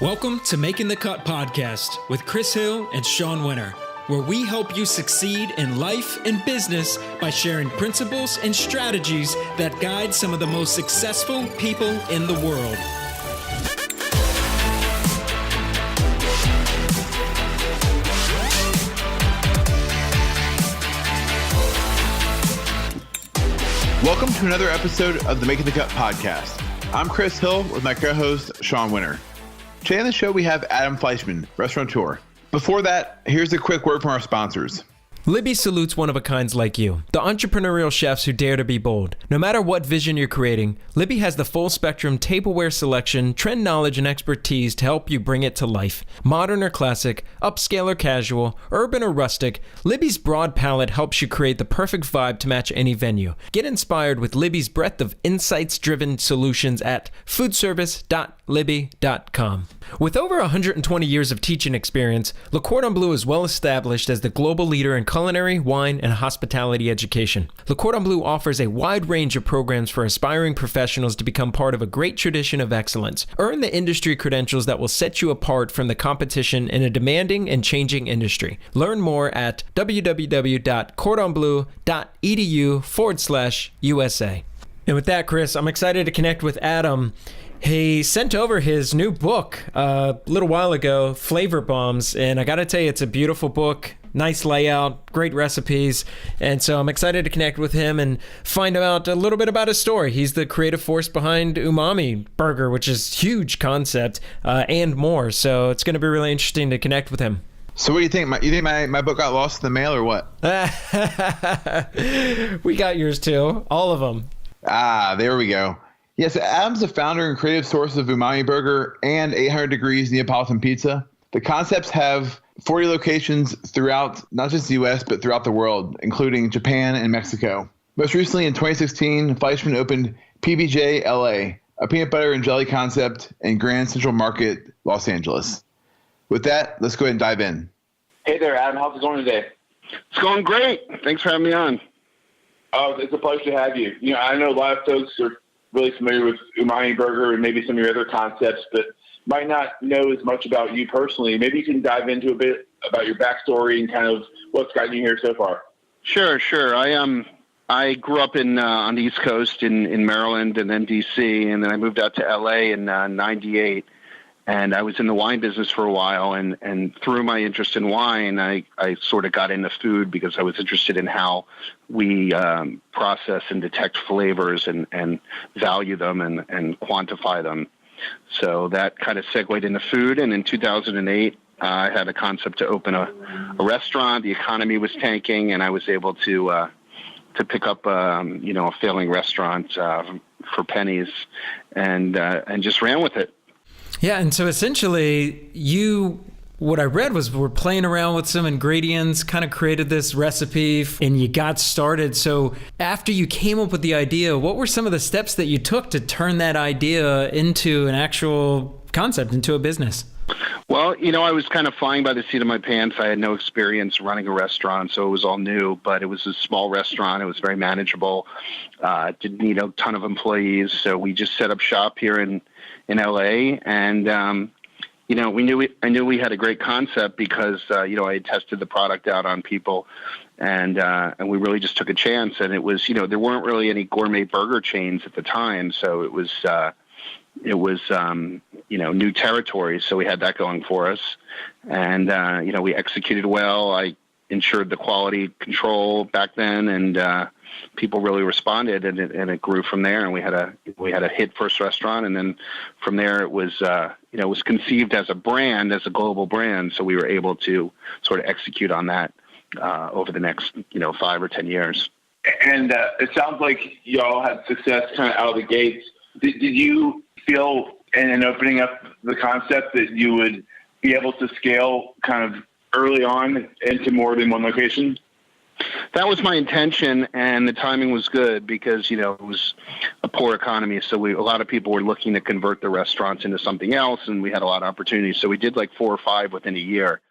Welcome to Making the Cut podcast with Chris Hill and Sean Winter, where we help you succeed in life and business by sharing principles and strategies that guide some of the most successful people in the world. Welcome to another episode of the Making the Cut podcast. I'm Chris Hill with my co-host, Sean Winter. Today on the show, we have Adam Fleishman, restaurateur. Before that, here's a quick word from our sponsors. Libby salutes one-of-a-kinds like you, the entrepreneurial chefs who dare to be bold. No matter what vision you're creating, Libby has the full-spectrum tableware selection, trend knowledge, and expertise to help you bring it to life. Modern or classic, upscale or casual, urban or rustic, Libby's broad palette helps you create the perfect vibe to match any venue. Get inspired with Libby's breadth of insights-driven solutions at foodservice.libby.com. With over 120 years of teaching experience, Le Cordon Bleu is well established as the global leader in culinary, wine, and hospitality education. Le Cordon Bleu offers a wide range of programs for aspiring professionals to become part of a great tradition of excellence. Earn the industry credentials that will set you apart from the competition in a demanding and changing industry. Learn more at www.cordonbleu.edu/USA. And with that, Chris, I'm excited to connect with Adam. He sent over his new book a little while ago, Flavor Bombs, and I got to tell you, it's a beautiful book, nice layout, great recipes, and so I'm excited to connect with him and find out a little bit about his story. He's the creative force behind Umami Burger, which is a huge concept, and more, so it's going to be really interesting to connect with him. So what do you think? You think my book got lost in the mail or what? We got yours too, all of them. There we go. Yes, Adam's the founder and creative source of Umami Burger and 800 Degrees Neapolitan Pizza. The concepts have 40 locations throughout, not just the U.S., but throughout the world, including Japan and Mexico. Most recently, in 2016, Fleischman opened PBJ.LA, a peanut butter and jelly concept in Grand Central Market, Los Angeles. With that, let's go ahead and dive in. Hey there, Adam. How's it going today? It's going great. Thanks for having me on. Oh, it's a pleasure to have you. You know, I know a lot of folks are really familiar with Umami Burger and maybe some of your other concepts, but might not know as much about you personally. Maybe you can dive into a bit about your backstory and kind of what's gotten you here so far. Sure. I grew up on the East Coast in Maryland and then DC, and then I moved out to LA in 98. And I was in the wine business for a while, and through my interest in wine, I sort of got into food because I was interested in how we process and detect flavors and value them and quantify them. So that kind of segued into food. And in 2008, I had a concept to open a restaurant. The economy was tanking, and I was able to pick up a failing restaurant for pennies and just ran with it. Yeah, and so essentially, what I read was we're playing around with some ingredients, kind of created this recipe, and you got started. So after you came up with the idea, what were some of the steps that you took to turn that idea into an actual concept, into a business? Well, I was kind of flying by the seat of my pants. I had no experience running a restaurant, so it was all new, but it was a small restaurant. It was very manageable. Didn't need a ton of employees, so we just set up shop here in LA, and I knew we had a great concept because I had tested the product out on people, and we really just took a chance. And it was there weren't really any gourmet burger chains at the time, so it was new territory. So we had that going for us, and we executed well. I ensured the quality control back then, and people really responded, and it grew from there. And we had a hit first restaurant, and then from there it was it was conceived as a brand, as a global brand. So we were able to sort of execute on that over the next 5 or 10 years. And it sounds like y'all had success kind of out of the gates. Did you feel in opening up the concept that you would be able to scale kind of early on into more than one location? That was my intention, and the timing was good because, it was a poor economy. So a lot of people were looking to convert the restaurants into something else, and we had a lot of opportunities. So we did like 4 or 5 within a year.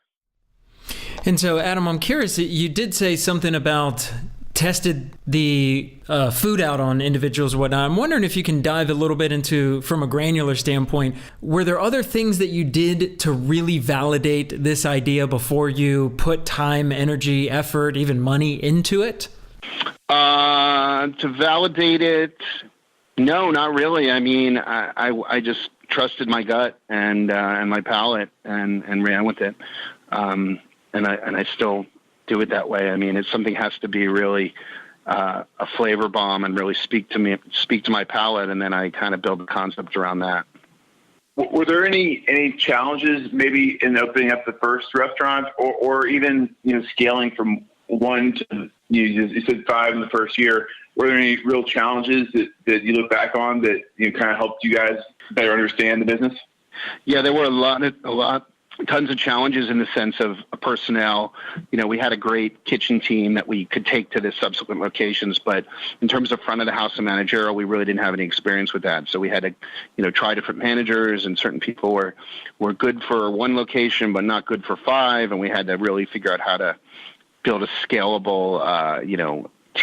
And so, Adam, I'm curious, you did say something about tested the food out on individuals and whatnot. I'm wondering if you can dive a little bit into, from a granular standpoint, were there other things that you did to really validate this idea before you put time, energy, effort, even money into it? To validate it, no, not really. I mean, I just trusted my gut and my palate and ran with it. And I still do it that way. I mean, it's something has to be really a flavor bomb and really speak to my palate, and then I kind of build the concept around that. Were there any challenges maybe in opening up the first restaurant, or even scaling from 1 to you said 5 in the first year? Were there any real challenges that you look back on that kind of helped you guys better understand the business? Yeah, there were tons of challenges in the sense of personnel. We had a great kitchen team that we could take to the subsequent locations, but in terms of front of the house and managerial, we really didn't have any experience with that. So we had to, try different managers, and certain people were good for 1 location, but not good for 5. And we had to really figure out how to build a scalable,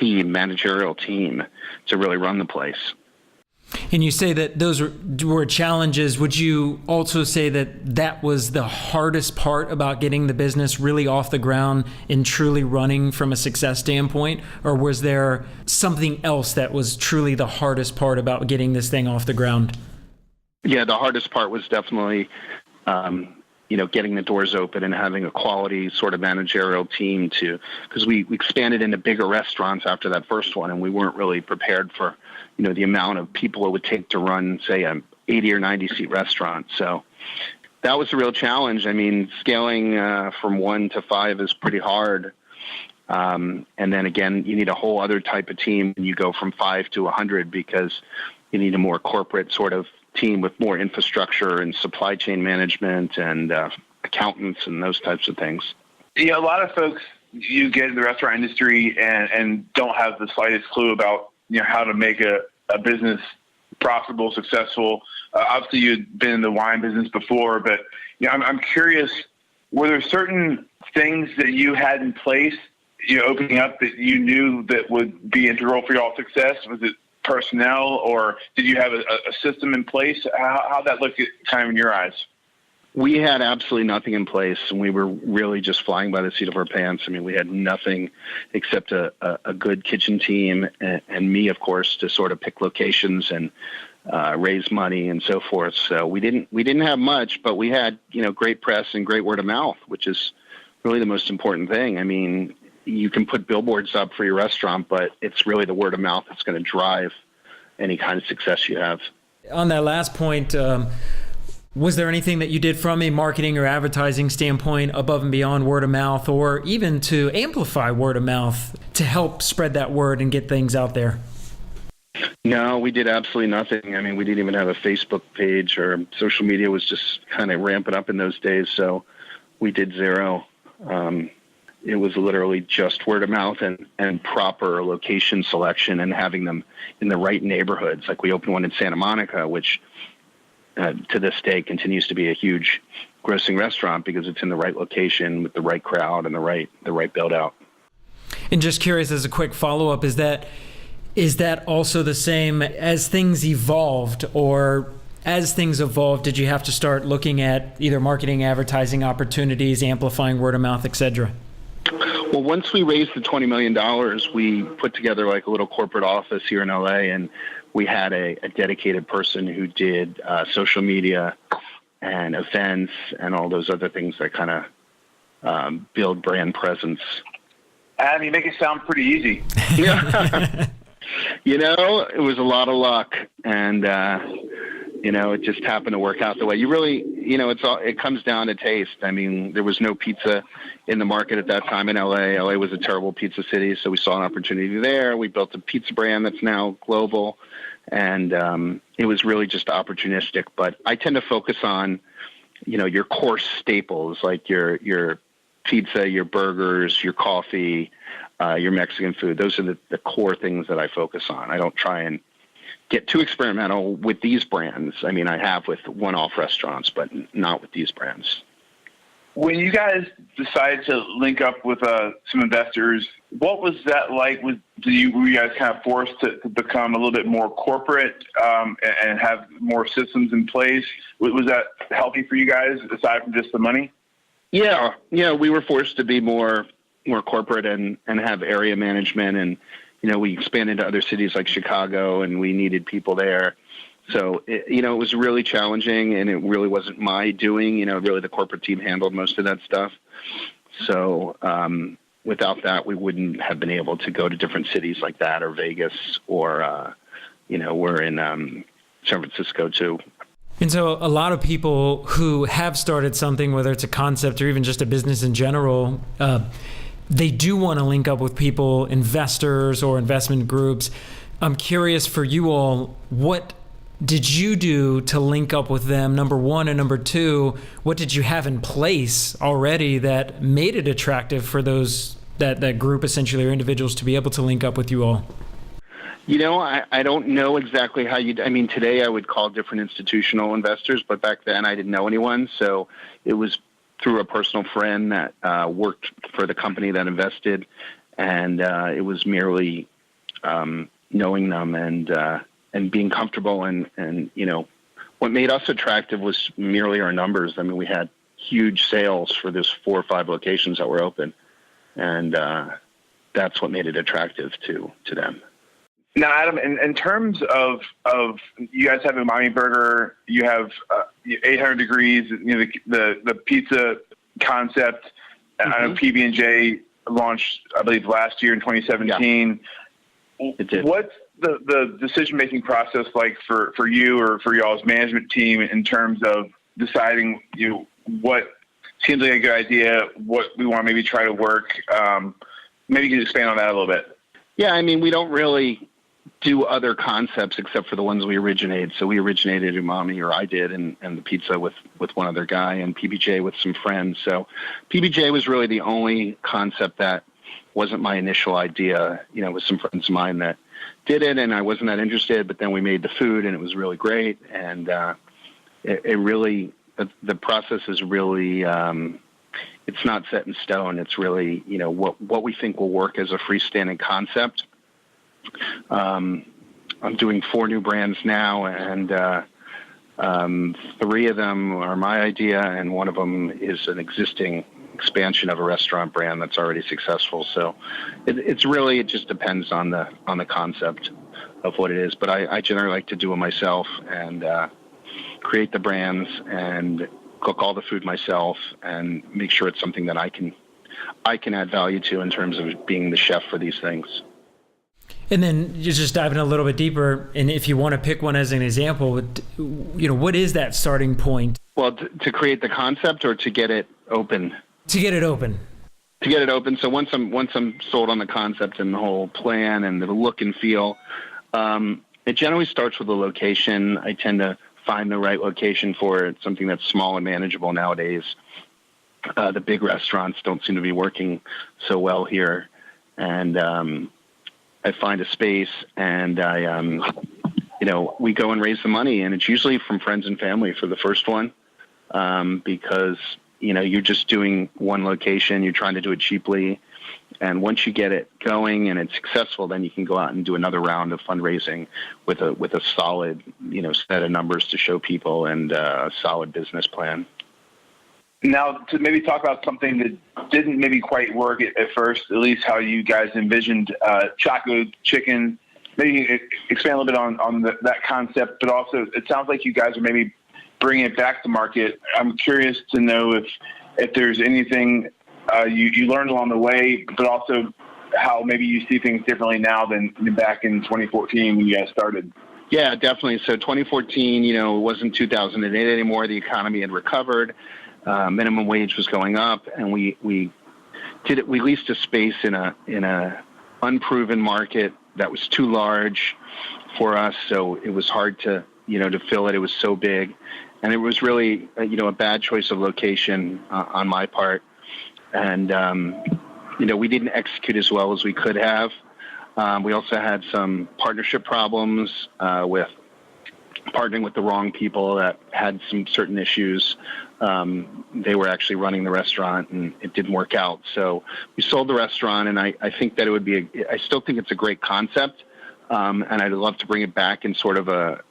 managerial team to really run the place. And you say that those were challenges. Would you also say that was the hardest part about getting the business really off the ground and truly running from a success standpoint? Or was there something else that was truly the hardest part about getting this thing off the ground? Yeah, the hardest part was definitely, getting the doors open and having a quality sort of managerial team because we expanded into bigger restaurants after that first one, and we weren't really prepared for the amount of people it would take to run, say, an 80 or 90 seat restaurant. So that was a real challenge. I mean, scaling from 1 to 5 is pretty hard. And then again, you need a whole other type of team when you go from 5 to 100, because you need a more corporate sort of team with more infrastructure and supply chain management and accountants and those types of things. Yeah, a lot of folks, you get in the restaurant industry and don't have the slightest clue about how to make a business profitable, successful. Obviously, you'd been in the wine business before, but I'm curious, were there certain things that you had in place, opening up, that you knew that would be integral for y'all's success? Was it personnel, or did you have a system in place? How'd that look kind of in your eyes? We had absolutely nothing in place, and we were really just flying by the seat of our pants. I mean, we had nothing except a good kitchen team and me, of course, to sort of pick locations and raise money and so forth. So we didn't have much, but we had great press and great word of mouth, which is really the most important thing. I mean, you can put billboards up for your restaurant, but it's really the word of mouth that's going to drive any kind of success you have. On that last point, was there anything that you did from a marketing or advertising standpoint above and beyond word of mouth, or even to amplify word of mouth to help spread that word and get things out there? No, we did absolutely nothing. I mean, we didn't even have a Facebook page, or social media was just kind of ramping up in those days. So we did zero. It was literally just word of mouth and proper location selection and having them in the right neighborhoods. Like we opened one in Santa Monica, which to this day continues to be a huge grossing restaurant because it's in the right location with the right crowd and the right build out. And just curious, as a quick follow-up, is that also the same as things evolved, or as things evolved, did you have to start looking at either marketing, advertising opportunities, amplifying word of mouth, etc.? Well, once we raised the $20 million, we put together like a little corporate office here in LA, and we had a dedicated person who did social media and events and all those other things that kind of build brand presence. Adam, you make it sound pretty easy. Yeah. It was a lot of luck, and it just happened to work out the way. You really, it comes down to taste. I mean, there was no pizza in the market at that time in LA. LA was a terrible pizza city, so we saw an opportunity there. We built a pizza brand that's now global, and it was really just opportunistic. But I tend to focus on, your core staples, like your pizza, your burgers, your coffee, your Mexican food. Those are the core things that I focus on. I don't try and get too experimental with these brands. I mean, I have with one-off restaurants, but not with these brands. When you guys decided to link up with some investors, what was that like? Were you guys kind of forced to become a little bit more corporate and have more systems in place? Was that healthy for you guys aside from just the money? Yeah, we were forced to be more corporate and have area management, and we expanded to other cities like Chicago, and we needed people there. So, it was really challenging, and it really wasn't my doing. Really the corporate team handled most of that stuff. So without that, we wouldn't have been able to go to different cities like that, or Vegas, or, we're in San Francisco too. And so a lot of people who have started something, whether it's a concept or even just a business in general, they do want to link up with people, investors or investment groups. I'm curious for you all, what did you do to link up with them, number one, and number two, what did you have in place already that made it attractive for those that group essentially, or individuals, to be able to link up with you all? I don't know exactly how today I would call different institutional investors, but back then I didn't know anyone. So it was through a personal friend that worked for the company that invested, and it was merely knowing them and being comfortable, and what made us attractive was merely our numbers. We had huge sales for this 4 or 5 locations that were open, and that's what made it attractive to them. Now, Adam, in terms of you guys have Umami Burger, you have 800 Degrees, the pizza concept. Mm-hmm. I know PB&J launched, I believe, last year in 2017. Yeah. It did. What's the decision-making process like for you or for y'all's management team in terms of deciding what seems like a good idea, what we want to maybe try to work? Maybe you can expand on that a little bit. Yeah, we don't really do other concepts except for the ones we originate. So we originated Umami, or I did, and the pizza with one other guy, and PBJ with some friends. So PBJ was really the only concept that wasn't my initial idea, with some friends of mine that did it, and I wasn't that interested, but then we made the food and it was really great. And it really, the process is really, it's not set in stone. It's really, what we think will work as a freestanding concept. I'm doing 4 new brands now, and 3 of them are my idea, and one of them is an existing expansion of a restaurant brand that's already successful. So it just depends on the concept of what it is. But I generally like to do it myself and create the brands and cook all the food myself and make sure it's something that I can add value to in terms of being the chef for these things. And then just diving a little bit deeper, and if you want to pick one as an example, what is that starting point? Well, to create the concept, or to get it open? To get it open. To get it open. So once I'm sold on the concept and the whole plan and the look and feel, it generally starts with a location. I tend to find the right location for it, something that's small and manageable nowadays. The big restaurants don't seem to be working so well here. And I find a space, and we go and raise the money, and it's usually from friends and family for the first one, because you're just doing one location, you're trying to do it cheaply, and once you get it going and it's successful, then you can go out and do another round of fundraising with a solid set of numbers to show people, and a solid business plan. Now, to maybe talk about something that didn't maybe quite work at first, at least how you guys envisioned Choco Chicken, maybe expand a little bit on that concept, but also it sounds like you guys are maybe bringing it back to market. I'm curious to know if there's anything you learned along the way, but also how maybe you see things differently now than back in 2014 when you guys started. Yeah, definitely. So 2014, it wasn't 2008 anymore. The economy had recovered. Minimum wage was going up, and we leased a space in a unproven market that was too large for us. So it was hard to fill it. It was so big, and it was really a bad choice of location on my part. And we didn't execute as well as we could have. We also had some partnership problems with partnering with the wrong people that had some certain issues. They were actually running the restaurant and it didn't work out. So we sold the restaurant, and I think that it would be, I still think it's a great concept. And I'd love to bring it back in sort of a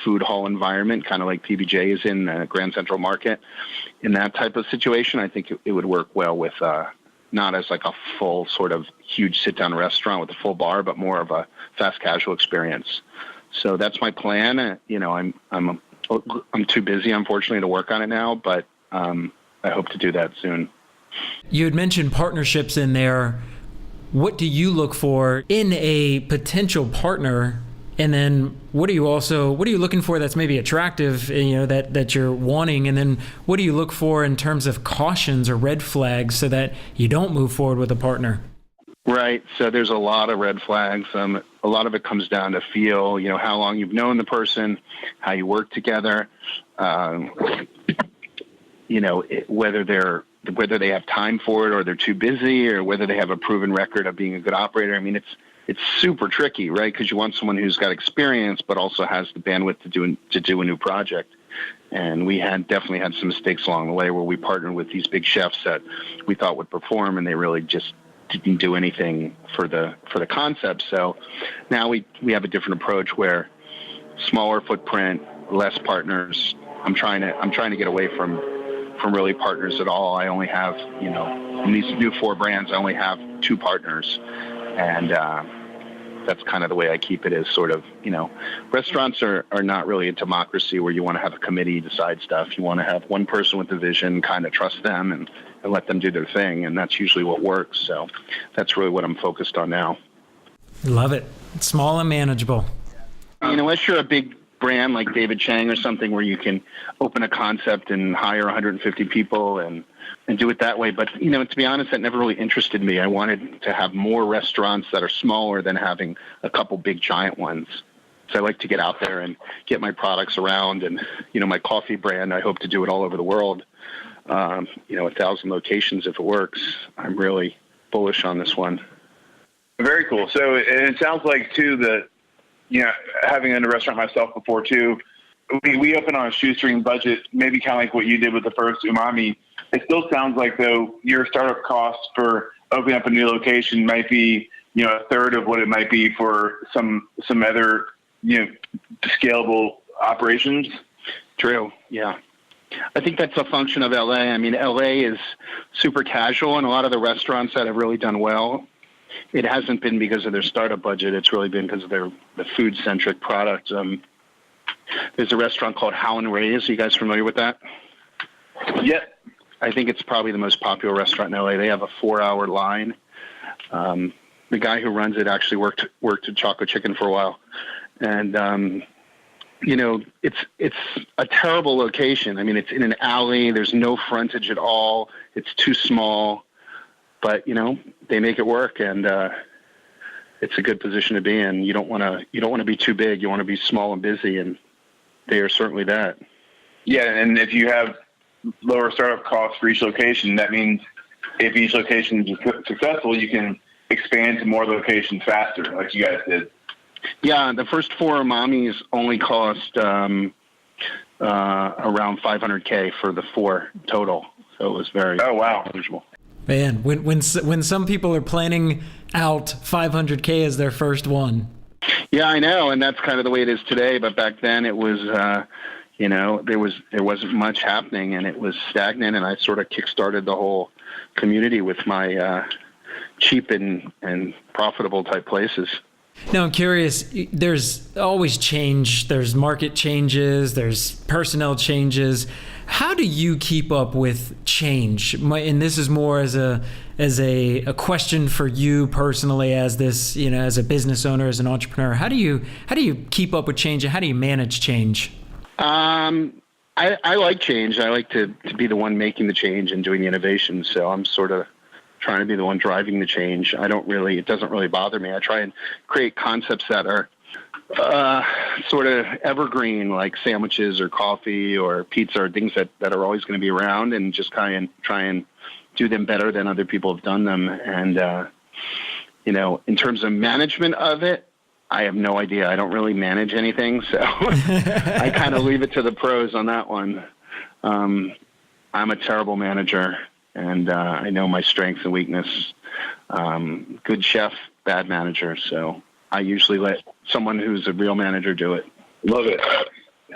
food hall environment, kind of like PBJ is in Grand Central Market. In that type of situation, I think it would work well with, not as like a full sort of huge sit-down restaurant with a full bar, but more of a fast casual experience. So that's my plan. I'm too busy, unfortunately, to work on it now, but I hope to do that soon. You had mentioned partnerships in there. What do you look for in a potential partner? And then what are you looking for that's maybe attractive, that you're wanting? And then what do you look for in terms of cautions or red flags so that you don't move forward with a partner? Right. So there's a lot of red flags. A lot of it comes down to feel, how long you've known the person, how you work together, whether they have time for it or they're too busy, or whether they have a proven record of being a good operator. I mean, it's super tricky, right? Because you want someone who's got experience, but also has the bandwidth to do a new project. And we definitely had some mistakes along the way where we partnered with these big chefs that we thought would perform, and they really just didn't do anything for the concept. So now we have a different approach where smaller footprint, less partners. I'm trying to get away from really partners at all. I only have, in these new 4 brands, I only have 2 partners. And that's kind of the way I keep it, is sort of, restaurants are not really a democracy where you want to have a committee decide stuff. You want to have one person with a vision, kind of trust them and let them do their thing. And that's usually what works. So that's really what I'm focused on now. Love it. It's small and manageable. Unless you're a big brand like David Chang or something where you can open a concept and hire 150 people and do it that way. But, to be honest, that never really interested me. I wanted to have more restaurants that are smaller than having a couple big giant ones. So I like to get out there and get my products around. And, my coffee brand, I hope to do it all over the world. 1,000 locations if it works. I'm really bullish on this one. Very cool. So it sounds like, too, that, having owned a restaurant myself before, too, we open on a shoestring budget, maybe kind of like what you did with the first Umami. It still sounds like, though, your startup costs for opening up a new location might be, a third of what it might be for some other, scalable operations. True. Yeah. I think that's a function of LA. I mean, LA is super casual, and a lot of the restaurants that have really done well, it hasn't been because of their startup budget. It's really been because of the food-centric product. There's a restaurant called How&nbsp. Are you guys familiar with that? Yep. I think it's probably the most popular restaurant in LA. They have a 4-hour line. The guy who runs it actually worked at Choco Chicken for a while. And, it's a terrible location. I mean, it's in an alley. There's no frontage at all. It's too small. But, they make it work, and it's a good position to be in. You don't want to be too big. You want to be small and busy, and they are certainly that. Yeah, and if you have lower startup costs for each location, that means if each location is successful, you can expand to more locations faster, like you guys did. Yeah, the first 4 Umamis only cost around $500K for the 4 total, so it was very manageable. Man, when some people are planning out $500K as their first one. Yeah, I know, and that's kind of the way it is today. But back then, it was, there wasn't much happening, and it was stagnant. And I sort of kickstarted the whole community with my cheap and profitable type places. Now, I'm curious, there's always change. There's market changes. There's personnel changes. How do you keep up with change? And this is more as a question for you personally, as this, as a business owner, as an entrepreneur. How do you keep up with change, and how do you manage change? I like change. I like to be the one making the change and doing the innovation. So I'm sort of trying to be the one driving the change. It doesn't really bother me. I try and create concepts that are sort of evergreen, like sandwiches or coffee or pizza, or things that are always going to be around, and just try and do them better than other people have done them. And, in terms of management of it, I have no idea. I don't really manage anything, so I kind of leave it to the pros on that one. I'm a terrible manager, and I know my strengths and weakness. Good chef, bad manager. So I usually let someone who's a real manager do it. Love it.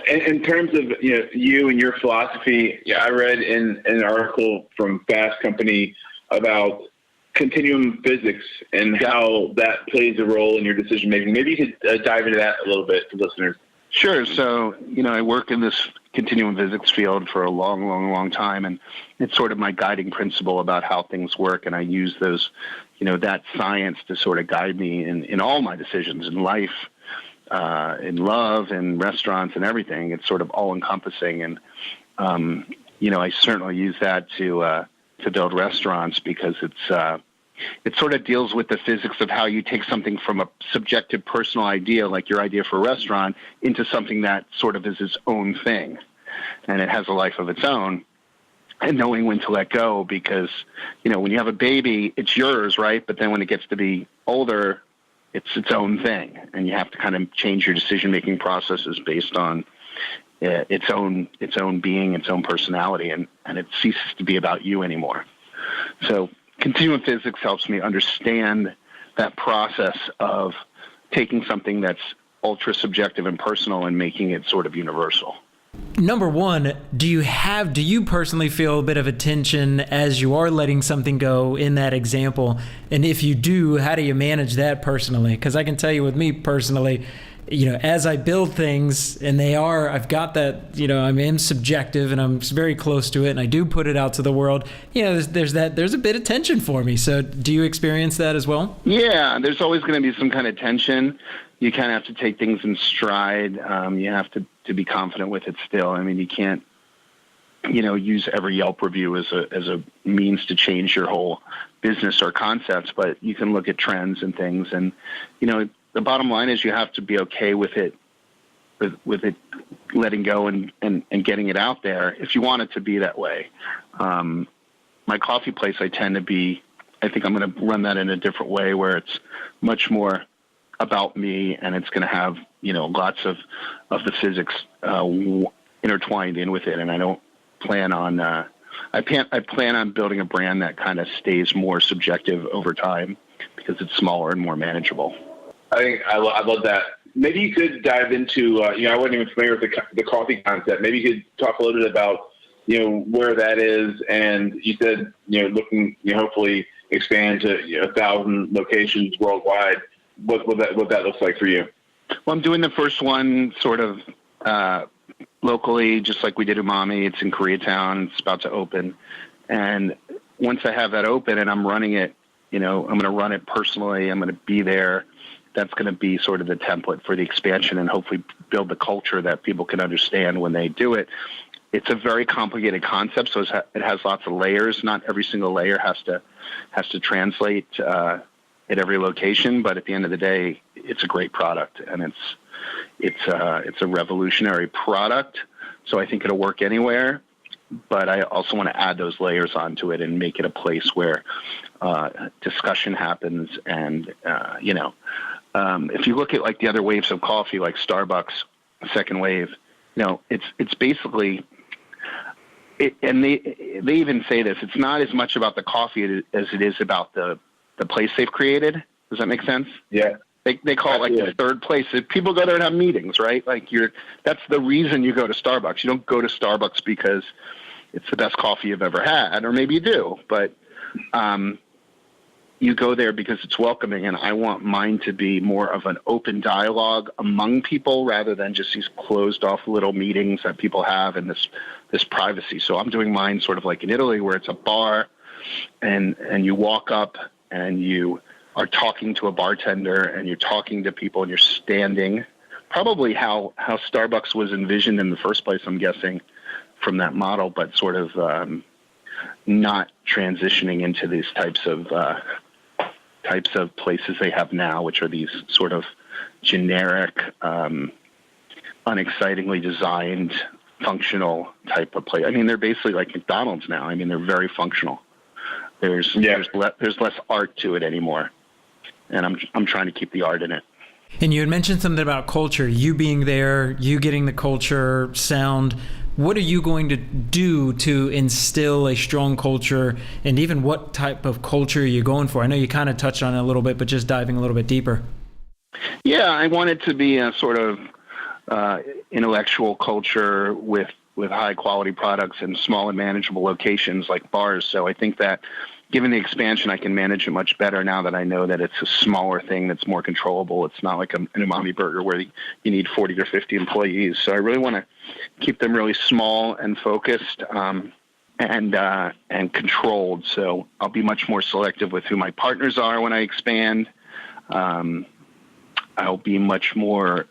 In terms of you and your philosophy, I read in an article from Fast Company about continuum physics and how that plays a role in your decision making. Maybe you could dive into that a little bit for listeners. Sure. So, I work in this continuum physics field for a long time, and it's sort of my guiding principle about how things work. And I use those, that science to sort of guide me in all my decisions in life, in love, in restaurants, and everything. It's sort of all encompassing. And, I certainly use that to build restaurants because it sort of deals with the physics of how you take something from a subjective personal idea, like your idea for a restaurant, into something that sort of is its own thing. And it has a life of its own, and knowing when to let go, because, when you have a baby, it's yours, right? But then when it gets to be older, it's its own thing. And you have to kind of change your decision-making processes based on its own being, its own personality, and it ceases to be about you anymore. So continuum physics helps me understand that process of taking something that's ultra subjective and personal and making it sort of universal. Number one, do you personally feel a bit of a tension as you are letting something go in that example? And if you do, how do you manage that personally? Because I can tell you with me personally, as I build things and I've got that, I'm subjective and I'm very close to it and I do put it out to the world, there's a bit of tension for me. So do you experience that as well? Yeah, there's always going to be some kind of tension. You kind of have to take things in stride. You have to be confident with it still. I mean, you can't, use every Yelp review as a means to change your whole business or concepts, but you can look at trends and things. And, the bottom line is you have to be okay with it, with it letting go and getting it out there if you want it to be that way. My coffee place, I think I'm going to run that in a different way where it's much more about me, and it's going to have, lots of the physics intertwined in with it. And I don't plan on, I plan on building a brand that kind of stays more subjective over time because it's smaller and more manageable. I think I love that. Maybe you could dive into, I wasn't even familiar with the coffee concept. Maybe you could talk a little bit about, where that is. And you said, looking, hopefully expand to 1,000 locations worldwide. What that looks like for you? Well, I'm doing the first one sort of locally, just like we did Umami. It's in Koreatown. It's about to open. And once I have that open and I'm running it, I'm going to run it personally. I'm going to be there. That's going to be sort of the template for the expansion and hopefully build the culture that people can understand when they do it. It's a very complicated concept, so it has lots of layers. Not every single layer has to translate at every location, but at the end of the day, it's a great product, and it's a revolutionary product. So I think it'll work anywhere, but I also want to add those layers onto it and make it a place where discussion happens. And if you look at like the other waves of coffee, like Starbucks, second wave, it's basically. And they even say this, it's not as much about the coffee as it is about the place they've created. Does that make sense? Yeah. They call it like the third place. People go there and have meetings, right? Like that's the reason you go to Starbucks. You don't go to Starbucks because it's the best coffee you've ever had, or maybe you do, but you go there because it's welcoming. And I want mine to be more of an open dialogue among people rather than just these closed off little meetings that people have and this privacy. So I'm doing mine sort of like in Italy, where it's a bar and you walk up and you are talking to a bartender and you're talking to people and you're standing, probably how Starbucks was envisioned in the first place, I'm guessing, from that model, but sort of not transitioning into these types of places they have now, which are these sort of generic, unexcitingly designed, functional type of place. I mean, they're basically like McDonald's now. I mean, they're very functional. There's less art to it anymore, and I'm trying to keep the art in it. And you had mentioned something about culture, you being there, you getting the culture sound. What are you going to do to instill a strong culture, and even what type of culture are you going for? I know you kind of touched on it a little bit, but just diving a little bit deeper. Yeah, I want it to be a sort of intellectual culture with high quality products in small and manageable locations like bars. So I think that given the expansion, I can manage it much better now that I know that it's a smaller thing that's more controllable. It's not like an Umami Burger where you need 40 or 50 employees. So I really want to keep them really small and focused and controlled. So I'll be much more selective with who my partners are when I expand. I'll be much more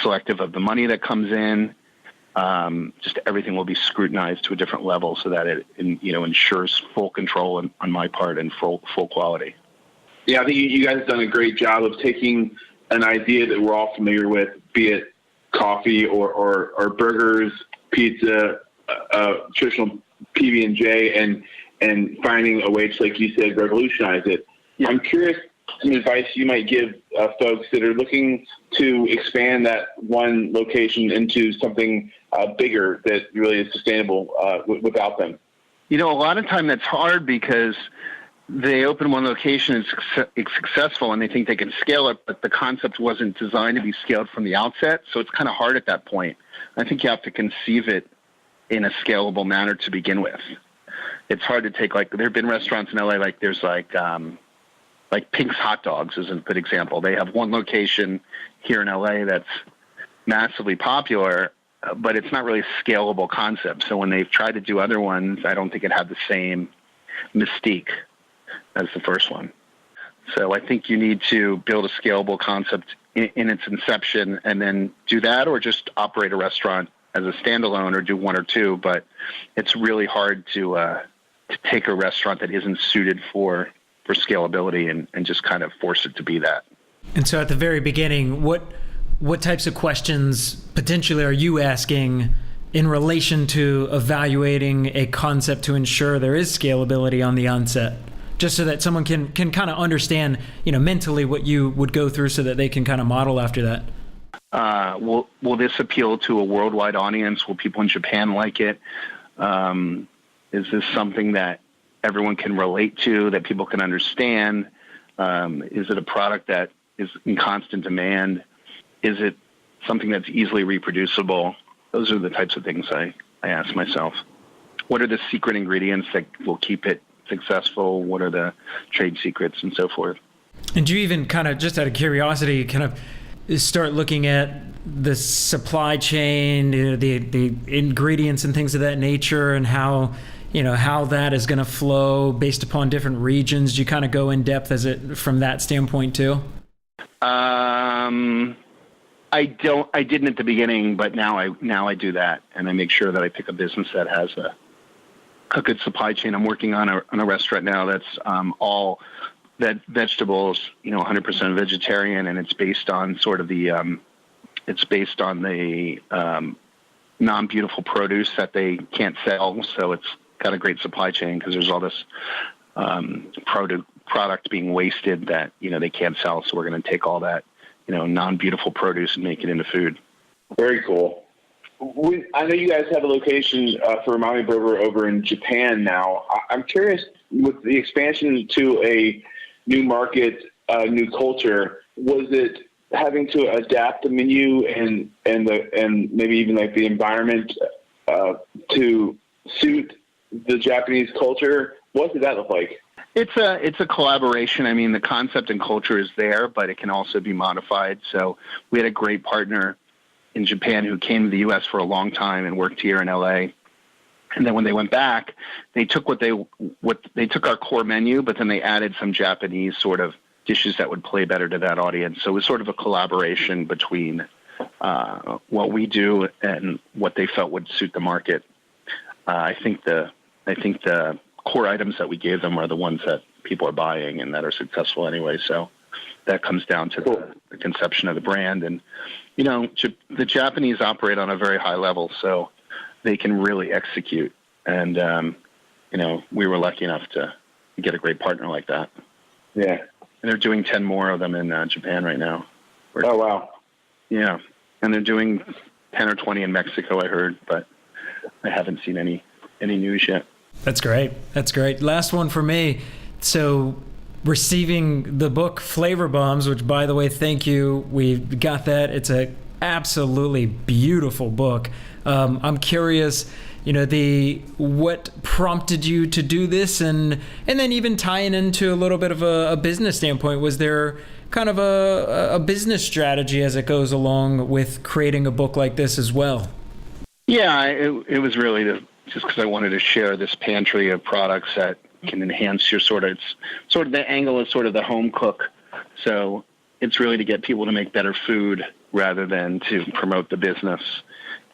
selective of the money that comes in. Just everything will be scrutinized to a different level so that it ensures full control on my part and full quality. Yeah, I think you guys have done a great job of taking an idea that we're all familiar with, be it coffee or burgers, pizza, traditional PB&J, and finding a way to, like you said, revolutionize it. Yeah. I'm curious some advice you might give folks that are looking to expand that one location into something bigger that really is sustainable without them. A lot of time that's hard because they open one location and it's successful and they think they can scale it, but the concept wasn't designed to be scaled from the outset. So it's kind of hard at that point. I think you have to conceive it in a scalable manner to begin with. It's hard to take, there have been restaurants in LA, there's Pink's Hot Dogs is a good example. They have one location here in LA that's massively popular, but it's not really a scalable concept. So when they've tried to do other ones, I don't think it had the same mystique as the first one. So I think you need to build a scalable concept in its inception and then do that, or just operate a restaurant as a standalone or do one or two. But it's really hard to take a restaurant that isn't suited for scalability and just kind of force it to be that. And so at the very beginning, what types of questions potentially are you asking in relation to evaluating a concept to ensure there is scalability on the onset? Just so that someone can kind of understand, mentally what you would go through so that they can kind of model after that. Will this appeal to a worldwide audience? Will people in Japan like it? Is this something that everyone can relate to, that people can understand? Is it a product that is in constant demand? Is it something that's easily reproducible? Those are the types of things I ask myself. What are the secret ingredients that will keep it successful? What are the trade secrets and so forth? And do you even kind of, just out of curiosity, kind of start looking at the supply chain, the ingredients and things of that nature, and how that is going to flow based upon different regions? Do you kind of go in depth from that standpoint too? I didn't at the beginning, but now I do that, and I make sure that I pick a business that has a good supply chain. I'm working on a restaurant now that's all vegetables, 100% vegetarian, and it's based on sort of the non-beautiful produce that they can't sell. So it's got a great supply chain because there's all this product being wasted that they can't sell. So we're going to take all that non-beautiful produce and make it into food. Very cool. I know you guys have a location for Umami Burger over in Japan now. I'm curious, with the expansion to a new market, new culture, was it having to adapt the menu and maybe even the environment to suit the Japanese culture? What did that look like? It's a collaboration. I mean, the concept and culture is there, but it can also be modified. So we had a great partner in Japan who came to the U.S. for a long time and worked here in L.A. And then when they went back, they took they took our core menu, but then they added some Japanese sort of dishes that would play better to that audience. So it was sort of a collaboration between what we do and what they felt would suit the market. I think the core items that we gave them are the ones that people are buying and that are successful anyway. So that comes down to the conception of the brand. And, the Japanese operate on a very high level, so they can really execute. And, we were lucky enough to get a great partner like that. Yeah. And they're doing 10 more of them in Japan right now. Oh, wow. Yeah. And they're doing 10 or 20 in Mexico, I heard, but I haven't seen any news yet. That's great. That's great. Last one for me. So receiving the book Flavor Bombs, which, by the way, thank you. We got that. It's a absolutely beautiful book. I'm curious, what prompted you to do this, and then even tying into a little bit of a business standpoint. Was there kind of a business strategy as it goes along with creating a book like this as well? Yeah, it was really just because I wanted to share this pantry of products that can enhance your it's sort of the angle is sort of the home cook. So it's really to get people to make better food rather than to promote the business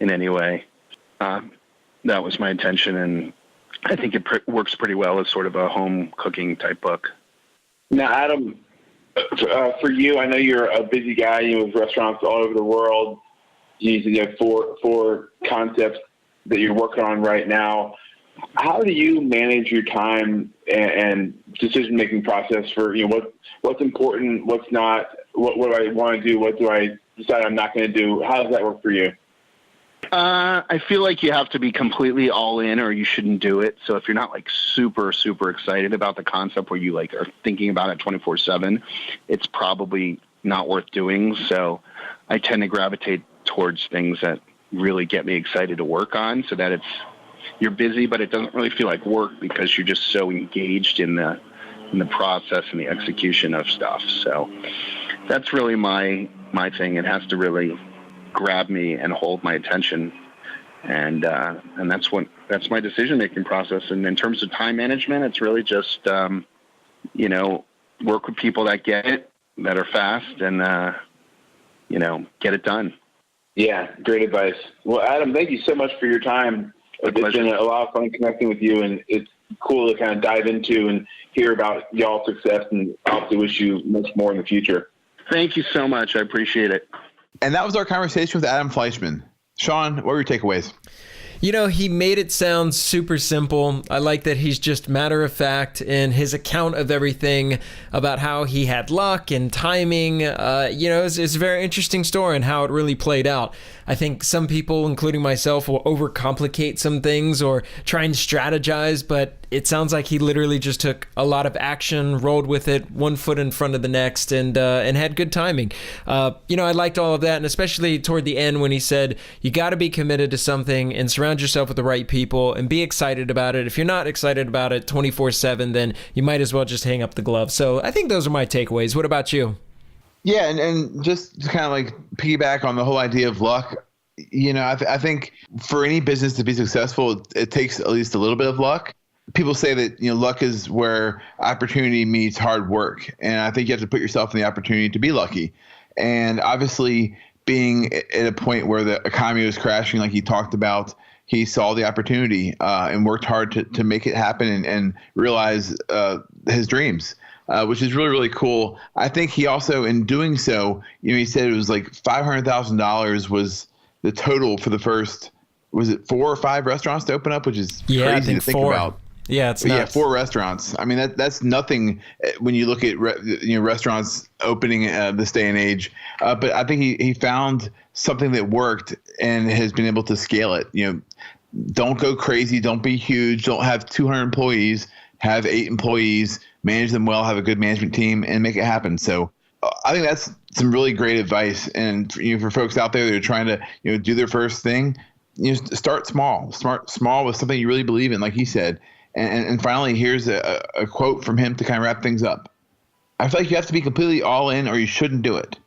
in any way. That was my intention, and I think it works pretty well as sort of a home cooking type book. Now, Adam, for you, I know you're a busy guy. With restaurants all over the world. You have four concepts that you're working on right now. How do you manage your time and decision-making process for what's important, what's not, what do I want to do, what do I decide I'm not going to do? How does that work for you? I feel like you have to be completely all in or you shouldn't do it. So if you're not super, super excited about the concept where you are thinking about it 24/7, it's probably not worth doing. So I tend to gravitate towards things that really get me excited to work on, so that you're busy, but it doesn't really feel like work because you're just so engaged in the process and the execution of stuff. So that's really my thing. It has to really grab me and hold my attention, and that's my decision-making process. And in terms of time management, it's really just work with people that get it, that are fast, and get it done. Yeah, great advice. Well, Adam, thank you so much for your time. It's been a lot of fun connecting with you, and it's cool to kind of dive into and hear about y'all's success, and I also wish you much more in the future. Thank you so much. I appreciate it. And that was our conversation with Adam Fleischman. Sean, what were your takeaways? He made it sound super simple. I like that he's just matter of fact in his account of everything about how he had luck and timing. It's a very interesting story and how it really played out. I think some people, including myself, will overcomplicate some things or try and strategize, but it sounds like he literally just took a lot of action, rolled with it, one foot in front of the next, and had good timing. I liked all of that, and especially toward the end when he said, you got to be committed to something and surround yourself with the right people and be excited about it. If you're not excited about it 24/7, then you might as well just hang up the glove. So I think those are my takeaways. What about you? Yeah, and just to kind of like piggyback on the whole idea of luck, I think for any business to be successful, it takes at least a little bit of luck. People say that, luck is where opportunity meets hard work. And I think you have to put yourself in the opportunity to be lucky. And obviously being at a point where the economy was crashing, like he talked about, he saw the opportunity and worked hard to make it happen and realize his dreams. Which is really, really cool. I think he also, in doing so, he said it was like $500,000 was the total for the first, was it 4 or 5 restaurants to open up, which is crazy to think 4. About. Yeah, it's nuts. Yeah, 4 restaurants. I mean, that's nothing when you look at restaurants opening this day and age. But I think he found something that worked and has been able to scale it. Don't go crazy. Don't be huge. Don't have 200 employees. Have 8 employees. Manage them well, have a good management team, and make it happen. So I think that's some really great advice. And for folks out there that are trying to do their first thing, start small. Start small with something you really believe in, like he said. And finally, here's a quote from him to kind of wrap things up. I feel like you have to be completely all in or you shouldn't do it.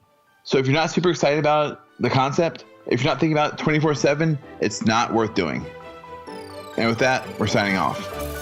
So if you're not super excited about the concept, if you're not thinking about it 24/7, it's not worth doing. And with that, we're signing off.